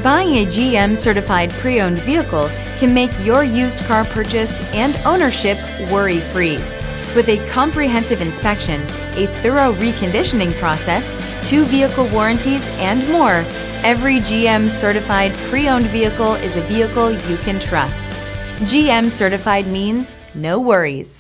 Buying a GM certified pre-owned vehicle can make your used car purchase and ownership worry-free. With a comprehensive inspection, a thorough reconditioning process, 2 vehicle warranties, and more, every GM certified pre-owned vehicle is a vehicle you can trust. GM certified means no worries.